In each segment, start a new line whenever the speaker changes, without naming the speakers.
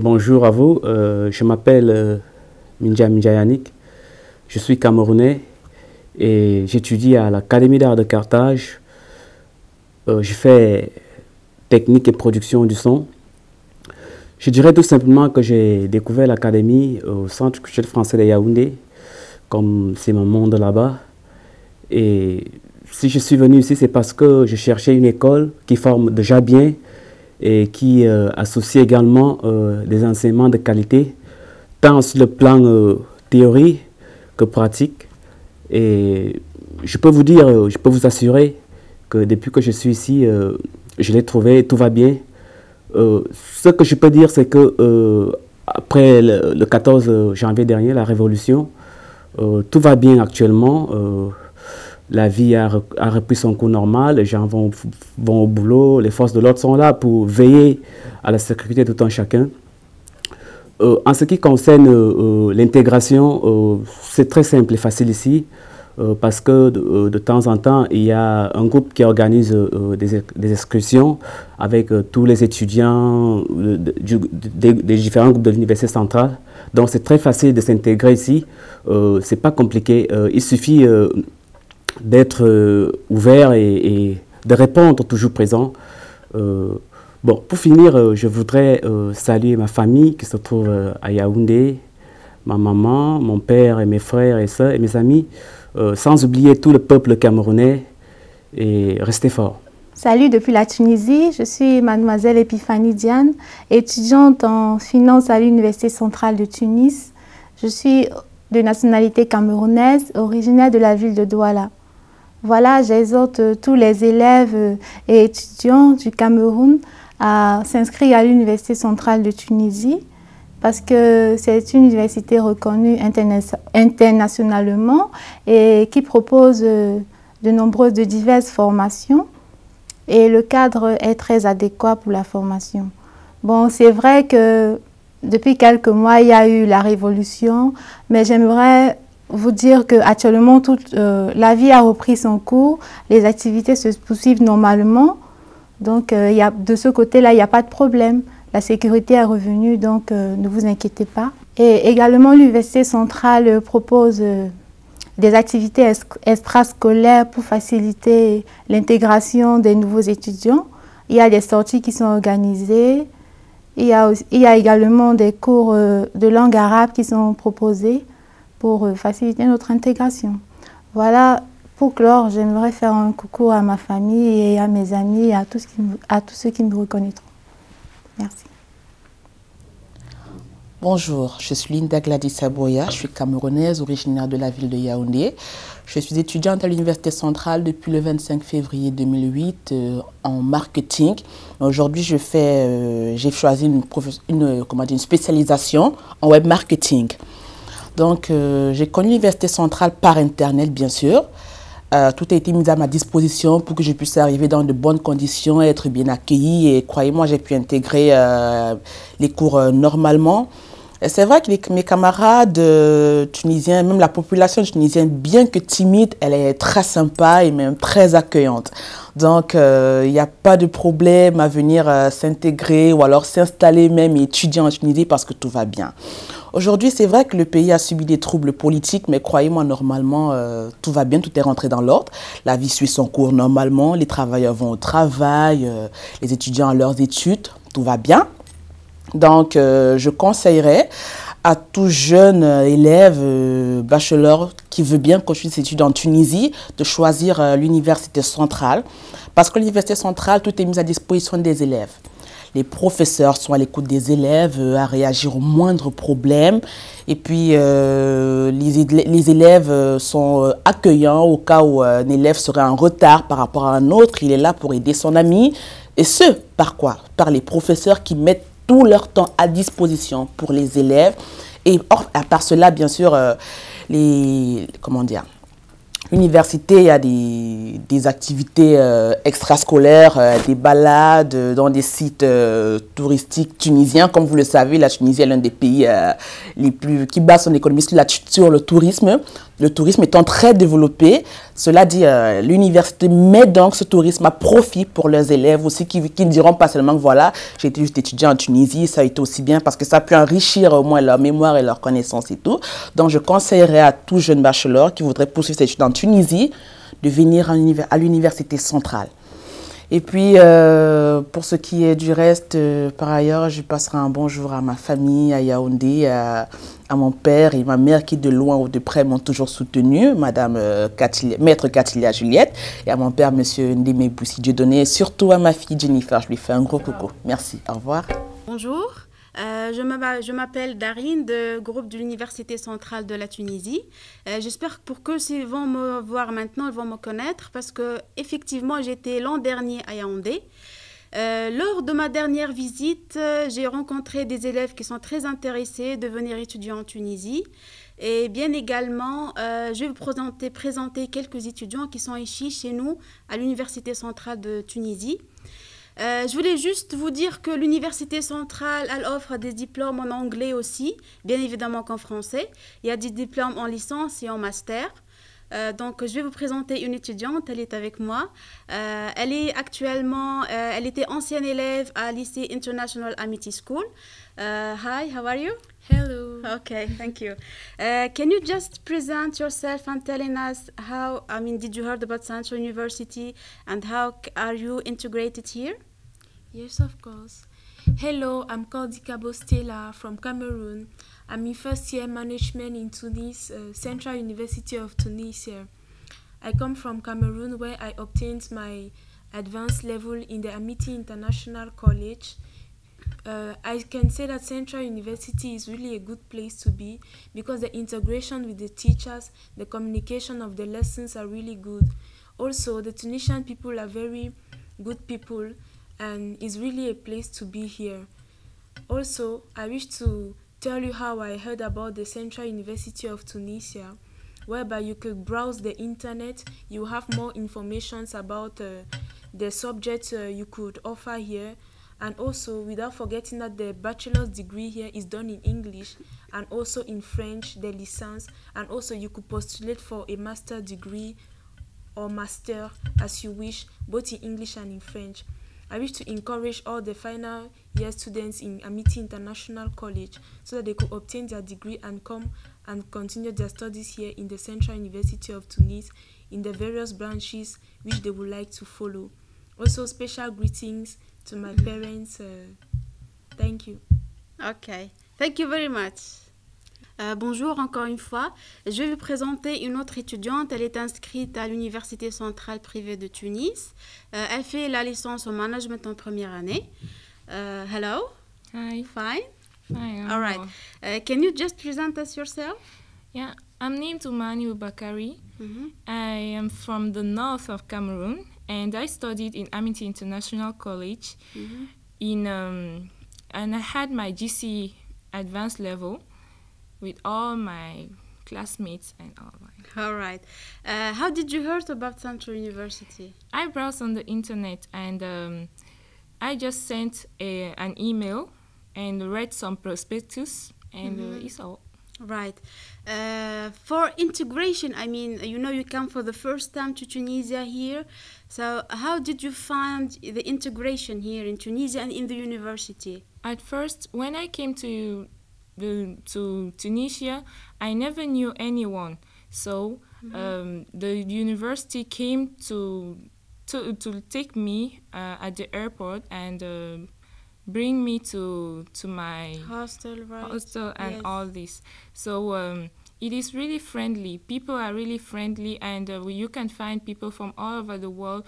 Bonjour à vous, je m'appelle Mindja Yannick, je suis camerounais et j'étudie à l'Académie d'art de Carthage. Je fais technique et production du son. Je dirais tout simplement que j'ai découvert l'Académie au Centre culturel français de Yaoundé, comme c'est mon monde là-bas. Et si je suis venu ici, c'est parce que je cherchais une école qui forme déjà bien et qui associe également des enseignements de qualité, tant sur le plan théorie que pratique. Et je peux vous dire, je peux vous assurer que depuis que je suis ici, je l'ai trouvé, tout va bien. Ce que je peux dire, c'est que après le 14 janvier dernier, la révolution, tout va bien actuellement. La vie a repris son cours normal, les gens vont au boulot, les forces de l'ordre sont là pour veiller à la sécurité de tout un chacun. En ce qui concerne l'intégration, c'est très simple et facile ici, parce que de temps en temps, il y a un groupe qui organise des excursions avec tous les étudiants des différents groupes de l'Université centrale. Donc c'est très facile de s'intégrer ici, c'est pas compliqué, il suffit d'être ouvert et de répondre toujours présent. Bon, pour finir, je voudrais saluer ma famille qui se trouve à Yaoundé, ma maman, mon père et mes frères et sœurs et mes amis, sans oublier tout le peuple camerounais, et restez fort.
Salut depuis la Tunisie, je suis mademoiselle Epiphanie Diane, étudiante en finance à l'Université centrale de Tunis. Je suis de nationalité camerounaise, originaire de la ville de Douala. Voilà, j'exhorte tous les élèves et étudiants du Cameroun à s'inscrire à l'Université centrale de Tunisie parce que c'est une université reconnue internationalement et qui propose de diverses formations et le cadre est très adéquat pour la formation. Bon, c'est vrai que depuis quelques mois, il y a eu la révolution, mais j'aimerais vous dire qu'actuellement, la vie a repris son cours, les activités se poursuivent normalement. Donc, de ce côté-là, il n'y a pas de problème. La sécurité est revenue, donc ne vous inquiétez pas. Et également, l'Université centrale propose des activités extrascolaires pour faciliter l'intégration des nouveaux étudiants. Il y a des sorties qui sont organisées. Il y a également des cours de langue arabe qui sont proposés pour faciliter notre intégration. Voilà, pour clore, j'aimerais faire un coucou à ma famille et à mes amis et à tous ceux qui me reconnaîtront. Merci.
Bonjour, je suis Linda Gladys Aboya, je suis camerounaise, originaire de la ville de Yaoundé. Je suis étudiante à l'Université centrale depuis le 25 février 2008 en marketing. Aujourd'hui, j'ai choisi une spécialisation en web marketing. Donc, j'ai connu l'Université centrale par Internet, bien sûr. Tout a été mis à ma disposition pour que je puisse arriver dans de bonnes conditions et être bien accueillie. Et croyez-moi, j'ai pu intégrer les cours normalement. C'est vrai que mes camarades tunisiens, même la population tunisienne, bien que timide, elle est très sympa et même très accueillante. Donc, il n'y a pas de problème à venir s'intégrer ou alors s'installer même et étudier en Tunisie parce que tout va bien. Aujourd'hui, c'est vrai que le pays a subi des troubles politiques, mais croyez-moi, normalement, tout va bien, tout est rentré dans l'ordre. La vie suit son cours normalement, les travailleurs vont au travail, les étudiants à leurs études, tout va bien. Donc, je conseillerais à tout jeune élève, bachelor, qui veut bien continuer ses études en Tunisie, de choisir l'université centrale. Parce que l'université centrale, tout est mis à disposition des élèves. Les professeurs sont à l'écoute des élèves, à réagir aux moindres problèmes. Et puis, les élèves sont accueillants au cas où un élève serait en retard par rapport à un autre. Il est là pour aider son ami. Et ce, par quoi? Par les professeurs qui mettent tout leur temps à disposition pour les élèves. Et à part cela, bien sûr, l'université, il y a des activités extrascolaires, des balades dans des sites touristiques tunisiens. Comme vous le savez, la Tunisie est l'un des pays qui base son économie sur le tourisme. Le tourisme étant très développé, cela dit, l'université met donc ce tourisme à profit pour leurs élèves aussi qui ne diront pas seulement que voilà, j'ai été juste étudiant en Tunisie, ça a été aussi bien parce que ça peut enrichir au moins leur mémoire et leur connaissance et tout. Donc je conseillerais à tout jeune bachelor qui voudrait poursuivre ses études en Tunisie de venir à l'université centrale. Et puis, pour ce qui est du reste, par ailleurs, je passerai un bonjour à ma famille, à Yaoundé, à mon père et ma mère qui, de loin ou de près, m'ont toujours soutenu, Maître Katilia Juliette, et à mon père, Monsieur Ndeme Boussi Dieudonné, et surtout à ma fille Jennifer. Je lui fais un gros coucou. Merci. Au revoir.
Bonjour. Je m'appelle Darine, du groupe de l'Université centrale de la Tunisie. J'espère que pour ceux qui vont me voir maintenant, ils vont me connaître parce que effectivement, j'étais l'an dernier à Yaoundé. Lors de ma dernière visite, j'ai rencontré des élèves qui sont très intéressés de venir étudier en Tunisie. Et bien également, je vais vous présenter quelques étudiants qui sont ici chez nous à l'Université centrale de Tunisie. Je voulais juste vous dire que l'Université centrale, elle offre des diplômes en anglais aussi, bien évidemment qu'en français. Il y a des diplômes en licence et en master. Donc, je vais vous présenter une étudiante, elle est avec moi. Elle était ancienne élève à lycée International Amity School. Hi, how are you?
Hello.
Okay, thank you. Can you just present yourself and telling us did you heard about Central University and how are you integrated here?
Yes, of course. Hello, I'm called Dikabo Stella from Cameroon. I'm in first year management in Tunis, Central University of Tunisia. I come from Cameroon where I obtained my advanced level in the Amity International College. I can say that Central University is really a good place to be because the integration with the teachers, the communication of the lessons are really good. Also, the Tunisian people are very good people and it's really a place to be here. Also, I wish to tell you how I heard about the Central University of Tunisia, whereby you could browse the internet, you have more information about the subjects you could offer here. And also, without forgetting that the bachelor's degree here is done in English and also in French, the licence, and also you could postulate for a master degree or master as you wish, both in English and in French. I wish to encourage all the final year students in Amity International College so that they could obtain their degree and come and continue their studies here in the Central University of Tunis in the various branches which they would like to follow. Also, special greetings to my parents. Thank you.
Okay, thank you very much. Bonjour encore une fois. Je vais vous présenter une autre étudiante. Elle est inscrite à l'Université centrale privée de Tunis. Elle fait la licence en management en première année. Hello.
Hi.
Fine.
Hi.
All right. Can you just present us yourself?
Yeah, I'm named Umani Bakari. I am from the north of Cameroon, and I studied in Amity International College. And I had my GC advanced level with all my classmates and all my.
All right. How did you hear about Central University?
I browsed on the internet and I just sent an email and read some prospectus and it's all.
Right. For integration, I mean, you come for the first time to Tunisia here. So how did you find the integration here in Tunisia and in the university?
At first, when I came to Tunisia, I never knew anyone. So the university came to take me at the airport and bring me to my
hostel, right?
Hostel and all this. So it is really friendly. People are really friendly, and you can find people from all over the world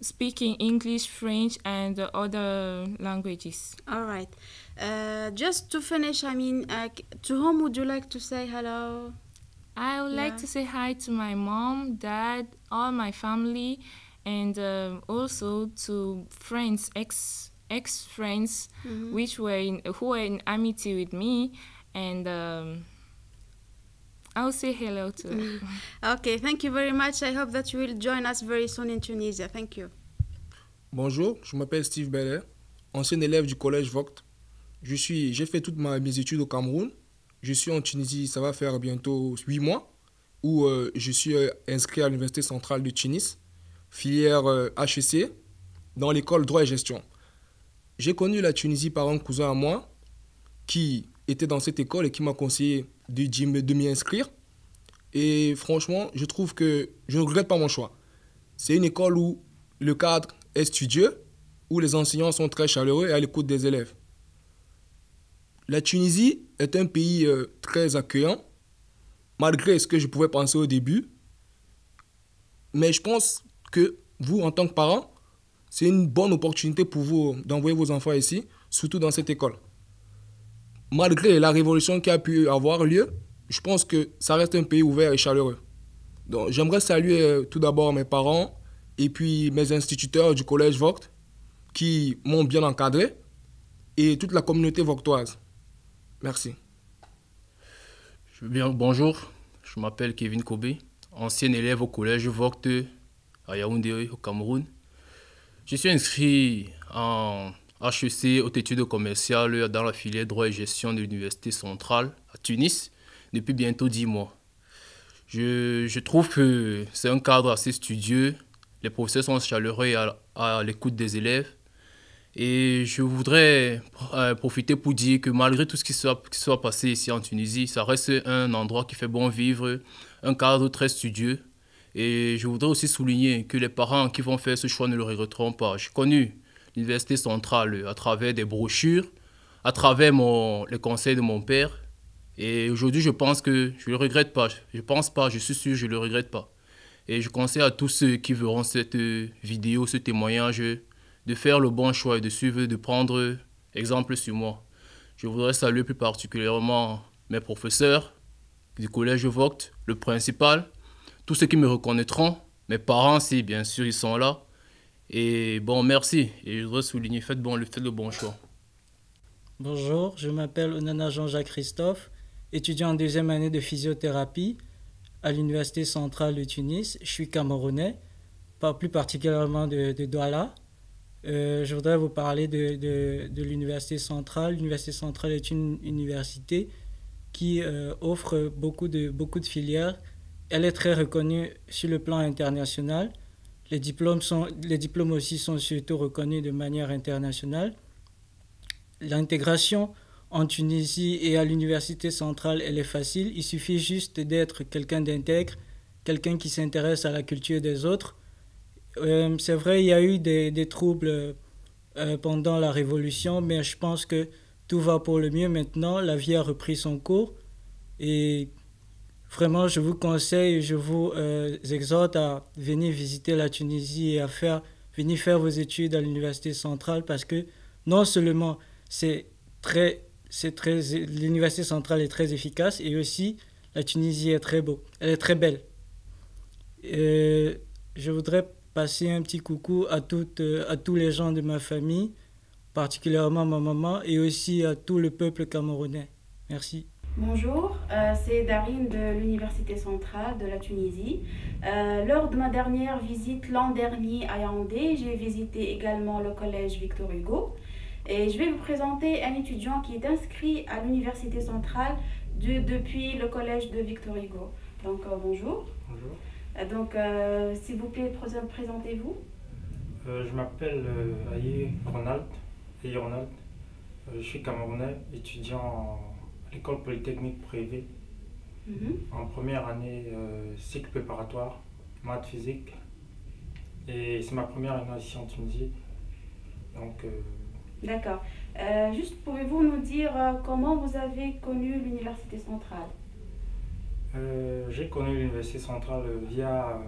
speaking English, French, and other languages.
All right. Just to finish, I mean, to whom would you like to say hello?
I would like to say hi to my mom, dad, all my family, and also to friends, ex-friends, who were in amity with me, and I'll say hello to her.
Okay, thank you very much. I hope that you will join us very soon in Tunisia. Thank you.
Bonjour, je m'appelle Steve Beller, ancien élève du collège Vogt. J'ai fait toutes mes études au Cameroun. Je suis en Tunisie, ça va faire bientôt 8 mois, où je suis inscrit à l'Université centrale de Tunis, filière HEC, dans l'école droit et gestion. J'ai connu la Tunisie par un cousin à moi qui était dans cette école et qui m'a conseillé de m'y inscrire. Et franchement, je trouve que je ne regrette pas mon choix. C'est une école où le cadre est studieux, où les enseignants sont très chaleureux et à l'écoute des élèves. La Tunisie est un pays très accueillant, malgré ce que je pouvais penser au début. Mais je pense que vous, en tant que parents, c'est une bonne opportunité pour vous d'envoyer vos enfants ici, surtout dans cette école. Malgré la révolution qui a pu avoir lieu, je pense que ça reste un pays ouvert et chaleureux. Donc, j'aimerais saluer tout d'abord mes parents et puis mes instituteurs du collège Vogt qui m'ont bien encadré et toute la communauté voctoise. Merci.
Bonjour, je m'appelle Kevin Kobe, ancien élève au collège Vogt à Yaoundé au Cameroun. Je suis inscrit en HEC, haute études commerciales, dans la filière droit et gestion de l'Université centrale à Tunis depuis bientôt 10 mois. Je trouve que c'est un cadre assez studieux, les professeurs sont chaleureux et à l'écoute des élèves. Et je voudrais profiter pour dire que malgré tout ce qui soit passé ici en Tunisie, ça reste un endroit qui fait bon vivre, un cadre très studieux. Et je voudrais aussi souligner que les parents qui vont faire ce choix ne le regretteront pas. J'ai connu l'Université centrale à travers des brochures, à travers les conseils de mon père. Et aujourd'hui, je pense que je ne le regrette pas. Je pense pas, je suis sûr que je ne le regrette pas. Et je conseille à tous ceux qui verront cette vidéo, ce témoignage, de faire le bon choix et de suivre, de prendre exemple sur moi. Je voudrais saluer plus particulièrement mes professeurs du collège Vogt, le principal, tous ceux qui me reconnaîtront, mes parents si bien sûr ils sont là. Et bon, merci. Et je voudrais souligner, faites le bon choix.
Bonjour, je m'appelle Onana Jean-Jacques Christophe, étudiant en deuxième année de physiothérapie à l'Université centrale de Tunis. Je suis camerounais, plus particulièrement de Douala. Je voudrais vous parler de l'Université centrale. L'Université centrale est une université qui offre beaucoup de filières. Elle est très reconnue sur le plan international. Les diplômes aussi sont surtout reconnus de manière internationale. L'intégration en Tunisie et à l'Université centrale, elle est facile. Il suffit juste d'être quelqu'un d'intègre, quelqu'un qui s'intéresse à la culture des autres. C'est vrai, il y a eu des troubles pendant la Révolution, mais je pense que tout va pour le mieux maintenant. La vie a repris son cours et vraiment, je vous conseille, je vous exhorte à venir visiter la Tunisie et à venir faire vos études à l'Université centrale parce que non seulement l'Université centrale est très efficace et aussi la Tunisie est elle est très belle. Je voudrais passer un petit coucou à tous les gens de ma famille, particulièrement ma maman et aussi à tout le peuple camerounais. Merci.
Bonjour, c'est Darine de l'Université centrale de la Tunisie. Lors de ma dernière visite l'an dernier à Yaoundé, j'ai visité également le collège Victor Hugo. Et je vais vous présenter un étudiant qui est inscrit à l'Université centrale depuis le collège de Victor Hugo. Donc bonjour.
Bonjour.
Donc s'il vous plaît, présentez-vous.
Je m'appelle Aye Ronald. Je suis camerounais, étudiant à l'école polytechnique privée. En première année cycle préparatoire, maths physique. Et c'est ma première année ici en Tunisie. Donc
d'accord. Juste pouvez-vous nous dire comment vous avez connu l'Université centrale?
J'ai connu l'Université centrale via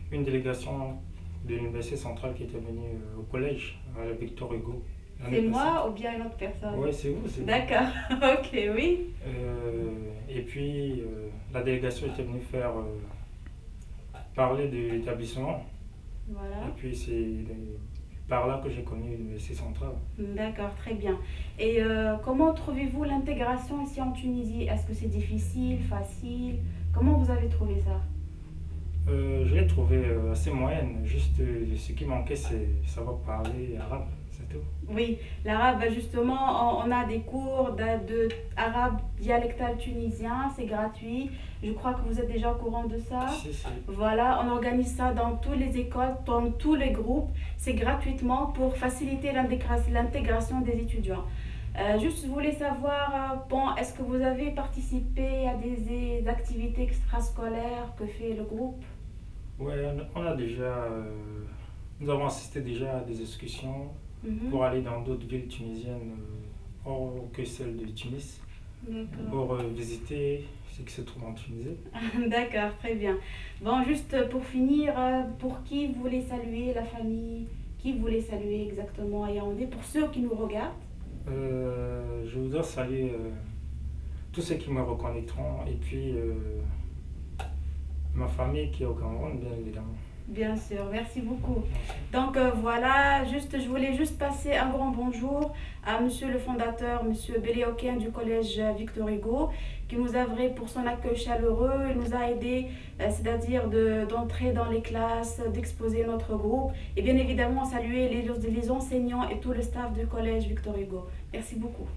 une délégation de l'Université centrale qui était venue au collège, à Victor Hugo.
C'est moi ou bien une autre personne?
Oui, c'est vous.
D'accord, ok, oui.
Et puis, la délégation était venue faire parler de l'établissement.
Voilà.
Et puis, par là que j'ai connu l'Université centrale.
D'accord, très bien. Et comment trouvez-vous l'intégration ici en Tunisie? Est-ce que c'est difficile, facile? Comment vous avez trouvé ça?
Je l'ai trouvé assez moyenne. Juste ce qui manquait, c'est savoir parler arabe, c'est tout.
Oui, l'arabe, justement, on a des cours d'arabe dialectal tunisien, c'est gratuit. Je crois que vous êtes déjà au courant de ça.
Si, si.
Voilà, on organise ça dans toutes les écoles, dans tous les groupes. C'est gratuitement pour faciliter l'intégration des étudiants. Juste, je voulais savoir, bon, est-ce que vous avez participé à des activités extrascolaires que fait le groupe?
Oui, on a déjà, nous avons assisté déjà à des excursions pour aller dans d'autres villes tunisiennes hors que celle de Tunis, pour visiter ce qui se trouve en Tunisie.
D'accord, très bien. Bon, juste pour finir, pour qui vous voulez saluer la famille? Qui vous voulez saluer exactement à Yaoundé? Pour ceux qui nous regardent?
Je voudrais saluer tous ceux qui me reconnaîtront et puis ma famille qui est au Cameroun, bien évidemment.
Bien sûr, merci beaucoup. Donc voilà, je voulais juste passer un grand bonjour à monsieur le fondateur, monsieur Béléokien du collège Victor Hugo, qui nous a œuvré pour son accueil chaleureux. Il nous a aidés, c'est-à-dire d'entrer dans les classes, d'exposer notre groupe et bien évidemment saluer les enseignants et tout le staff du collège Victor Hugo. Merci beaucoup.